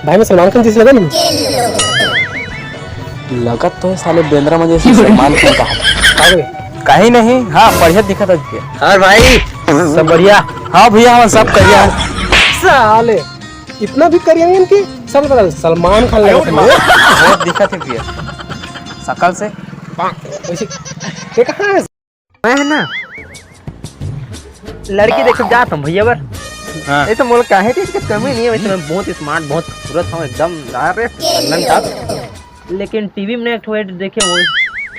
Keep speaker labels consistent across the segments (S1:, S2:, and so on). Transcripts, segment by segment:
S1: भाई मैं सलमान खान जैसे लगा नहीं?
S2: लगत तो है साले बेंद्रा में जैसे सलमान खान का। कहीं नहीं, हाँ बढ़िया दिखा था भैया।
S1: हाँ भाई
S2: सब बढ़िया। हाँ भैया हम सब बढ़िया।
S1: साले इतना भी करिए नहीं इनकी, सब बता सलमान खान लगा था
S2: बहुत दिखा थे भैया शकल से।
S1: वैसे ये कहाँ है?
S3: मैं है ना लड़की देख जाता हूँ भैया बर।
S2: हाँ।
S3: ये तो मोल काहे थी, इसकी कमी नहीं है। वैसे मैं बहुत स्मार्ट बहुत खूबसूरत हूँ एकदम। अरे लेकिन टीवी में एक ठो देखे वो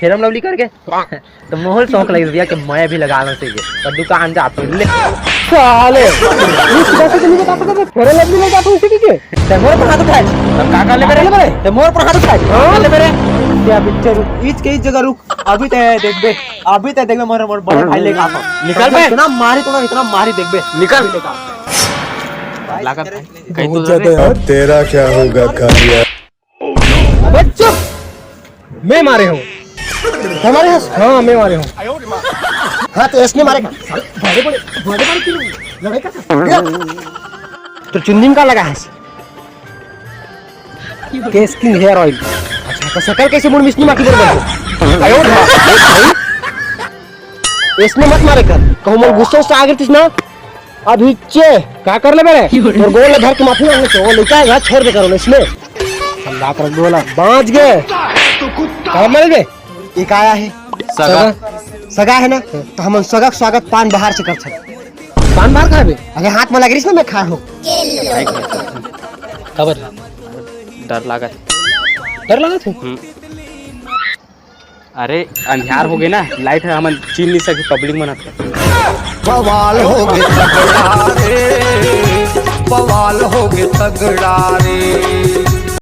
S3: फेरम लवली करके तो मोहल शौक लगी भैया कि मैं भी लगा लूं चाहिए तो दुकान जाते ले
S1: साले इस बात नहीं बता सकते फेरे लग नहीं जाता उसी के
S3: ते मोर पर हाथ उठाए तब का कर ले मेरे ते मोर पर हाथ उठाए कर ले मेरे
S4: क्या पिक्चर रुक इच के इच जगह रुक। अभी ते देख बे, अभी ते देख बे मोर मोर बड़े भाई लेके आता हूं।
S2: निकल बे।
S4: इतना मारी तो ना, इतना मारी देख बे।
S2: निकल।
S4: लेके आता
S2: लागत कहीं तो
S5: तेरा क्या होगा कालिया?
S1: बच्चों मैं मारे हूँ हमारे यहाँ। हाँ मैं मारे हूँ। हाँ तो इसने मारेगा बड़े बड़े क्यों लड़ाई करता तो चुन्नी का लगा है केस किंग हेयर ऑयल। अच्छा तो शकल कैसे मुड़ मिशनी माटी बरबर इसने मत मारे कर कहूँ मोर गुस्सा से आगे तिस ना अभी चे क्या कर ले मेरे और गोल भर के माफी मांगने से वो लेके आएगा छोड़ दे करो इसमें अल्लाह कर बोला बाँच गए कहाँ मर गए। एक आया है सगा है ना तो हम सगा स्वागत पान बाहर से कर सकते। पान बाहर खाए अगर हाथ में लग रही मैं खा हूँ खबर
S2: डर लागत।
S1: डर लगा थे।
S2: अरे अंधियार हो गए ना, लाइट है हम चीन नहीं सके पब्लिक में
S5: बवाल हो गए तगड़ा रे।